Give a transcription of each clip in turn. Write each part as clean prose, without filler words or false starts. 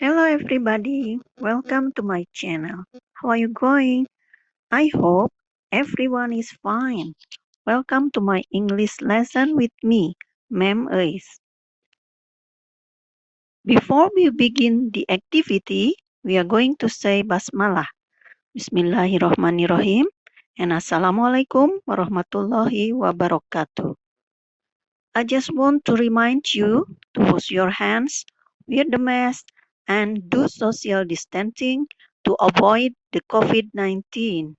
Hello everybody, welcome to my channel. How are you going? I hope everyone is fine. Welcome to my English lesson with me, Ma'am Ais. Before we begin the activity, we are going to say Basmalah. Bismillahirrahmanirrahim and Assalamualaikum warahmatullahi wabarakatuh. I just want to remind you to wash your hands, wear the mask, and do social distancing to avoid the COVID-19.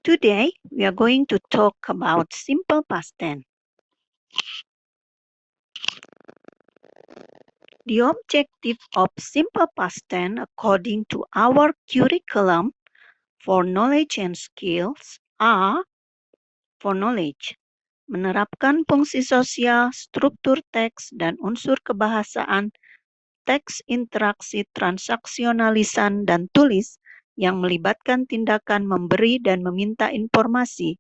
Today, we are going to talk about simple past tense. The objective of simple past tense according to our curriculum for knowledge and skills are for knowledge, menerapkan fungsi sosial, struktur teks, dan unsur kebahasaan teks interaksi transaksionalisan dan tulis yang melibatkan tindakan memberi dan meminta informasi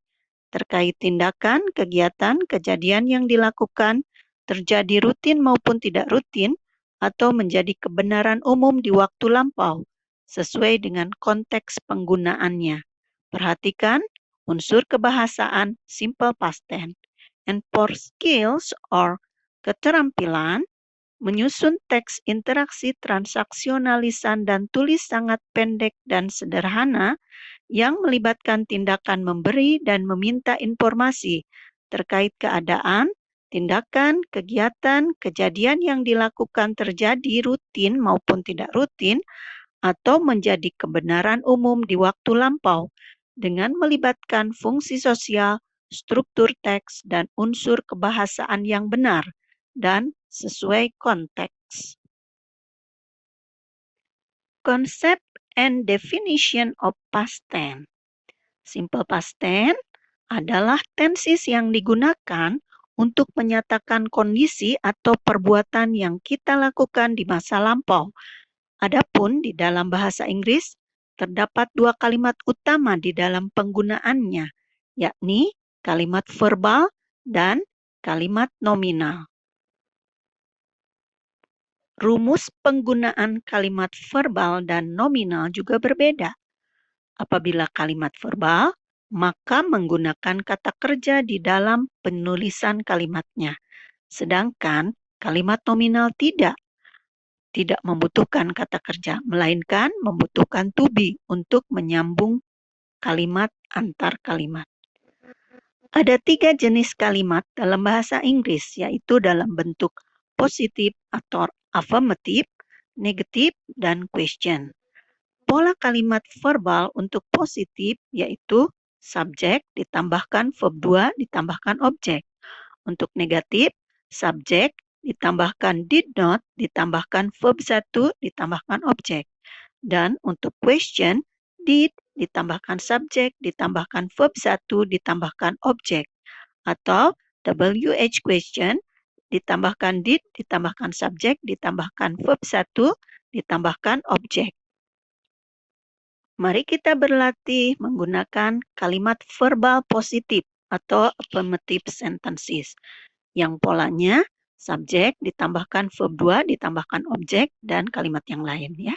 terkait tindakan, kegiatan, kejadian yang dilakukan, terjadi rutin maupun tidak rutin, atau menjadi kebenaran umum di waktu lampau, sesuai dengan konteks penggunaannya. Perhatikan unsur kebahasaan simple past tense. And for skills or keterampilan, menyusun teks interaksi transaksionalisan dan tulis sangat pendek dan sederhana yang melibatkan tindakan memberi dan meminta informasi terkait keadaan, tindakan, kegiatan, kejadian yang dilakukan terjadi rutin maupun tidak rutin atau menjadi kebenaran umum di waktu lampau dengan melibatkan fungsi sosial, struktur teks, dan unsur kebahasaan yang benar dan sesuai konteks. Concept and definition of past tense. Simple past tense adalah tenses yang digunakan untuk menyatakan kondisi atau perbuatan yang kita lakukan di masa lampau. Adapun di dalam bahasa Inggris, terdapat dua kalimat utama di dalam penggunaannya, yakni kalimat verbal dan kalimat nominal. Rumus penggunaan kalimat verbal dan nominal juga berbeda. Apabila kalimat verbal, maka menggunakan kata kerja di dalam penulisan kalimatnya. Sedangkan kalimat nominal tidak membutuhkan kata kerja, melainkan membutuhkan to be untuk menyambung kalimat antar kalimat. Ada 3 jenis kalimat dalam bahasa Inggris, yaitu dalam bentuk positif atau affirmative, negatif, dan question. Pola kalimat verbal untuk positif yaitu subjek ditambahkan verb 2 ditambahkan objek. Untuk negatif, subjek ditambahkan did not ditambahkan verb 1 ditambahkan objek. Dan untuk question, did ditambahkan subjek ditambahkan verb 1 ditambahkan objek. Atau WH question ditambahkan did ditambahkan subjek ditambahkan verb 1 ditambahkan objek. Mari kita berlatih menggunakan kalimat verbal positif atau affirmative sentences yang polanya subjek ditambahkan verb 2 ditambahkan objek dan kalimat yang lain ya.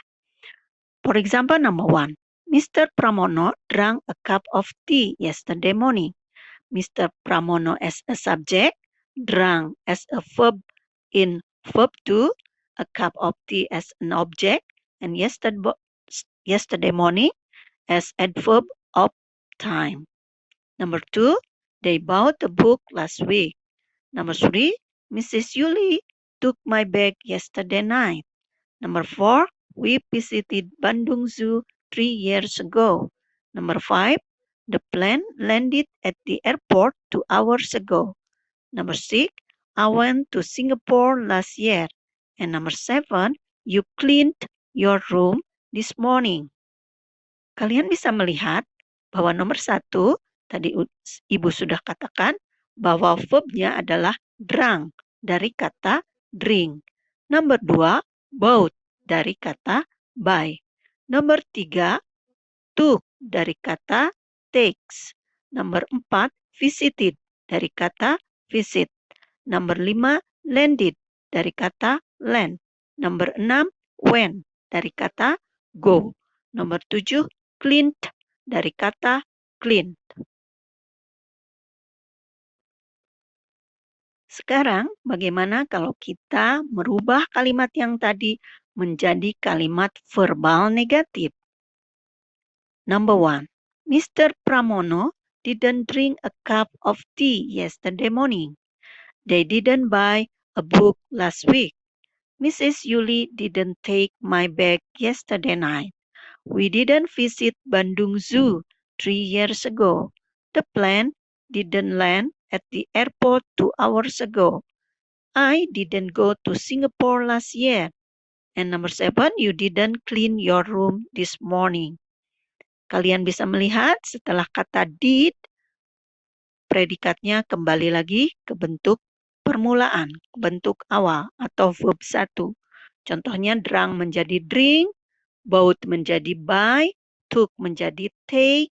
For example, number 1. Mr. Pramono drank a cup of tea yesterday morning. Mr. Pramono as a subject, drank as a verb in verb 2, a cup of tea as an object, and yesterday morning as adverb of time. Number 2, they bought a book last week. Number 3, Mrs. Yuli took my bag yesterday night. Number 4, we visited Bandung Zoo 3 years ago. Number 5, the plane landed at the airport 2 hours ago. Number 6, I went to Singapore last year. And number 7, you cleaned your room this morning. Kalian bisa melihat bahwa nomor 1, tadi Ibu sudah katakan bahwa verbnya adalah drank dari kata drink. Nomor 2, bought dari kata buy. Nomor 3, took dari kata takes. Nomor 4, visited dari kata visit. Nomor 5, landed dari kata land. Nomor 6, went dari kata go. Nomor 7, cleaned dari kata clean. Sekarang, bagaimana kalau kita merubah kalimat yang tadi menjadi kalimat verbal negatif? Number 1. Mr. Pramono didn't drink a cup of tea yesterday morning. They didn't buy a book last week. Mrs. Yuli didn't take my bag yesterday night. We didn't visit Bandung Zoo 3 years ago. The plane didn't land at the airport 2 hours ago. I didn't go to Singapore last year. And number 7, you didn't clean your room this morning. Kalian bisa melihat setelah kata did, predikatnya kembali lagi ke bentuk permulaan, bentuk awal atau verb 1. Contohnya drunk menjadi drink, bought menjadi buy, took menjadi take,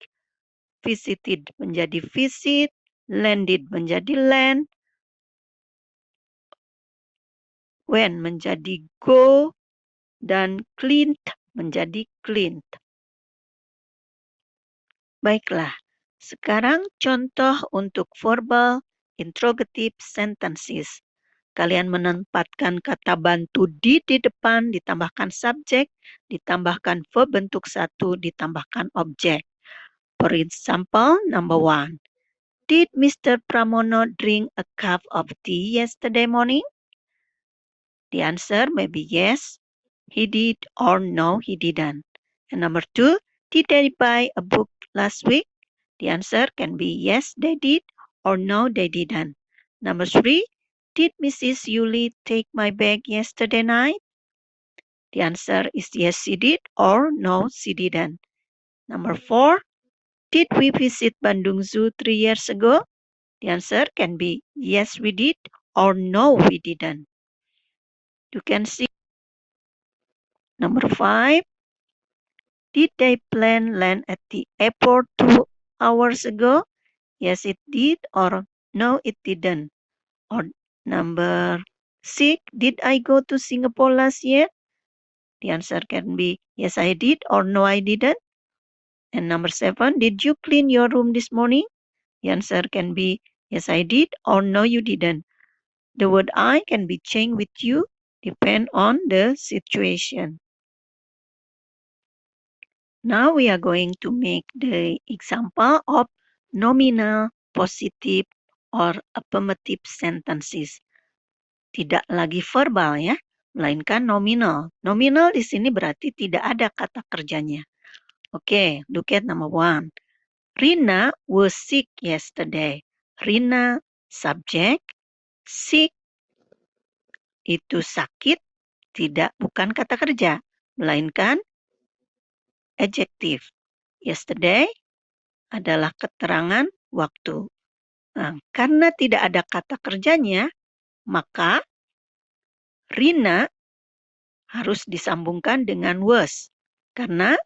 visited menjadi visit, landed menjadi land, went menjadi go, dan cleaned menjadi cleaned. Baiklah, sekarang contoh untuk verbal interrogative sentences. Kalian menempatkan kata bantu di depan, ditambahkan subjek, ditambahkan verb bentuk 1, ditambahkan objek. For example, number 1. Did Mr. Pramono drink a cup of tea yesterday morning? The answer may be yes, he did, or no, he didn't. And number 2, did they buy a book last week? The answer can be yes, they did, or no, they didn't. Number 3, did Mrs. Yuli take my bag yesterday night? The answer is yes, she did, or no, she didn't. Number 4, did we visit Bandung Zoo 3 years ago? The answer can be yes, we did, or no, we didn't. You can see. Number 5, did they plane land at the airport 2 hours ago? Yes, it did, or no, it didn't. Or number 6, did I go to Singapore last year? The answer can be yes, I did, or no, I didn't. And number 7, did you clean your room this morning? The answer can be yes, I did, or no, you didn't. The word I can be changed with you, depend on the situation. Now we are going to make the example of nominal, positive, or affirmative sentences. Tidak lagi verbal ya, melainkan nominal. Nominal di sini berarti tidak ada kata kerjanya. Okay, look at number 1. Rina was sick yesterday. Rina, subject. Sick itu sakit, bukan kata kerja, melainkan adjective. Yesterday adalah keterangan waktu. Nah, karena tidak ada kata kerjanya, maka Rina harus disambungkan dengan was. Karena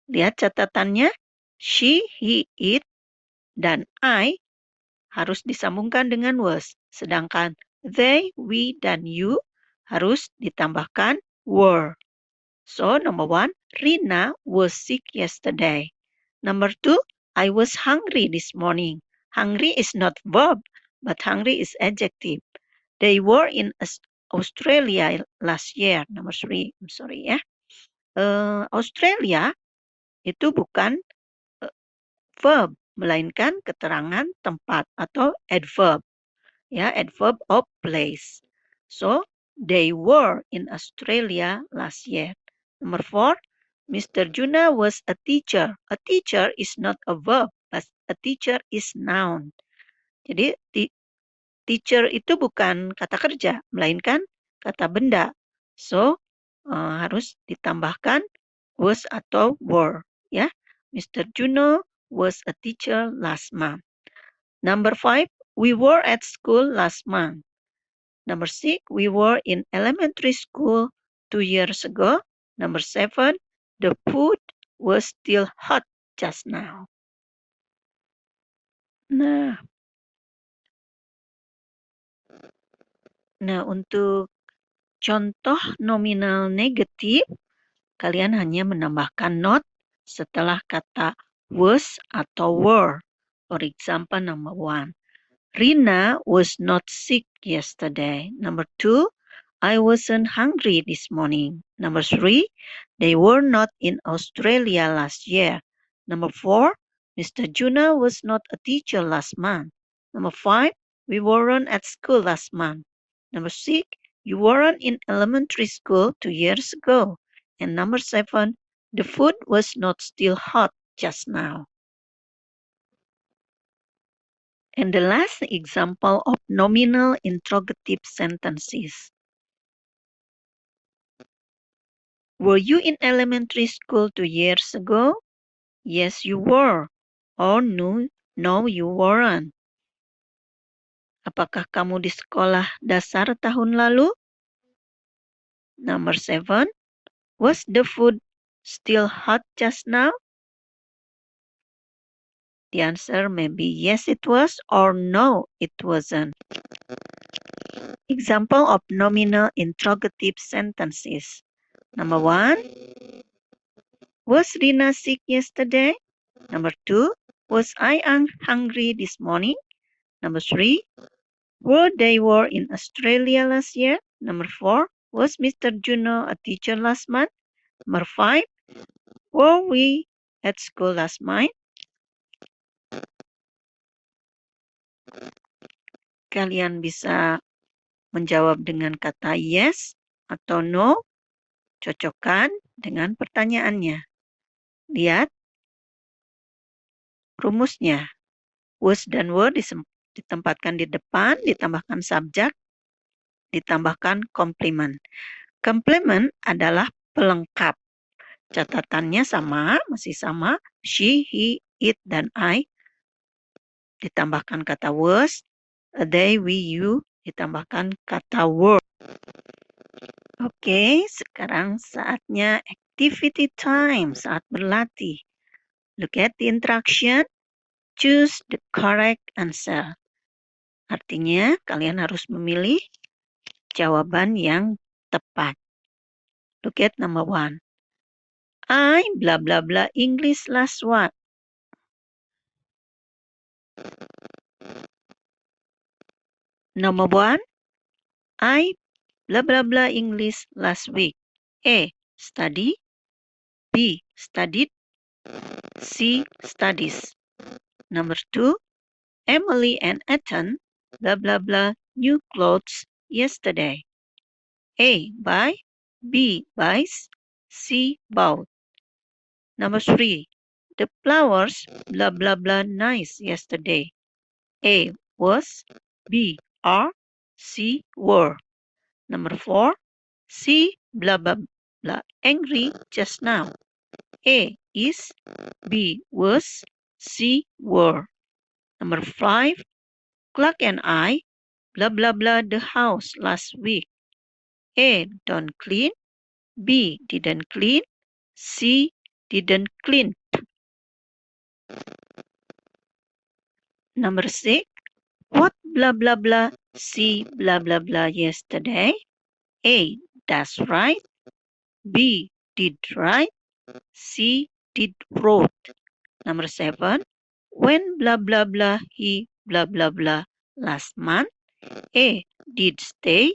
lihat catatannya, she, he, it, dan I harus disambungkan dengan was. Sedangkan they, we, dan you harus ditambahkan were. So, number 1, Rina was sick yesterday. Number 2, I was hungry this morning. Hungry is not verb, but hungry is adjective. They were in Australia last year. Number 3, I'm sorry ya. Australia itu bukan verb, melainkan keterangan tempat atau adverb. Ya, adverb of place. So, they were in Australia last year. Number 4, Mr. Juna was a teacher. A teacher is not a verb, but a teacher is noun. Jadi, teacher itu bukan kata kerja, melainkan kata benda. So, harus ditambahkan was atau were. Ya, Mr. Juno was a teacher last month. Number 5, we were at school last month. Number 6, we were in elementary school 2 years ago. Number 7, the food was still hot just now. Nah, untuk Contoh nominal negatif, kalian hanya menambahkan not setelah kata was atau were. For example, number 1. Rina was not sick yesterday. Number 2, I wasn't hungry this morning. Number 3, they were not in Australia last year. Number 4, Mr. Juna was not a teacher last month. Number 5, we weren't at school last month. Number 6, you weren't in elementary school 2 years ago. And number 7, the food was not still hot just now. And the last example of nominal interrogative sentences. Were you in elementary school 2 years ago? Yes, you were. Oh, no, you weren't. Apakah kamu di sekolah dasar tahun lalu? Number 7. Was the food still hot just now? The answer may be yes, it was, or no, it wasn't. Example of nominal interrogative sentences. Number 1. Was Rina sick yesterday? Number 2. Was I hungry this morning? Number 3. Were they in Australia last year? Number 4. Was Mr. Juno a teacher last month? Number 5. Were we at school last month? Kalian bisa menjawab dengan kata yes atau no. Cocokkan dengan pertanyaannya. Lihat rumusnya. Was dan were ditempatkan di depan, ditambahkan subjek, ditambahkan komplement. Komplement adalah pelengkap. Catatannya sama, masih sama. She, he, it, dan I. Ditambahkan kata was. They, we, you. Ditambahkan kata were. Oke, sekarang saatnya activity time, saat berlatih. Look at the instruction. Choose the correct answer. Artinya, kalian harus memilih jawaban yang tepat. Look at number 1. I blah blah blah English last what? Number 1. I blah blah blah English last week. A. Study. B. Studied. C. Studies. Number 2. Emily and Ethan blah blah blah new clothes yesterday. A. Buy. B. Buys. C. Bought. Number 3. The flowers blah blah blah nice yesterday. A. Was. B. Are. C. Were. Number 4. C. Blah blah blah angry just now. A. Is. B. Was. C. Were. Number 5. Clark and I blah blah blah the house last week. A. Don't clean. B. Didn't clean. C. Didn't clean. Number 6. What blah blah blah C blah blah blah yesterday? A. That's right. B. Did right. C. Did wrote. Number 7. When blah blah blah he blah blah blah last month? A. Did stay.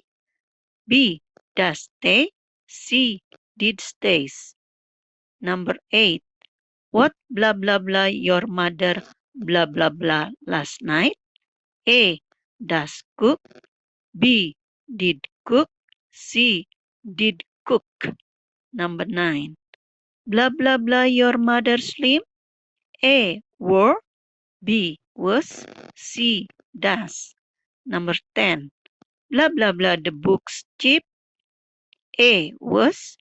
B. Does stay. C. Did stays. Number 8. What blah blah blah your mother blah blah blah last night? A. Does cook. B. Did cook. C. Did cook. Number 9. Blah blah blah your mother sleep. A. Were. B. Was. C. Does. Number 10. Blah blah blah the books cheap. A. Was.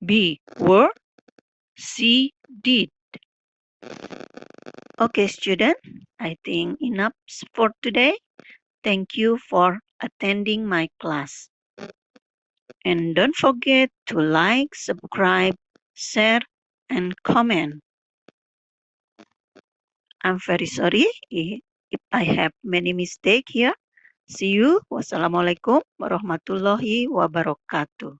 B. Were. C. Did. Okay, student, I think enough for today. Thank you for attending my class. And don't forget to like, subscribe, share, and comment. I'm very sorry if I have many mistakes here. See you. Wassalamualaikum warahmatullahi wabarakatuh.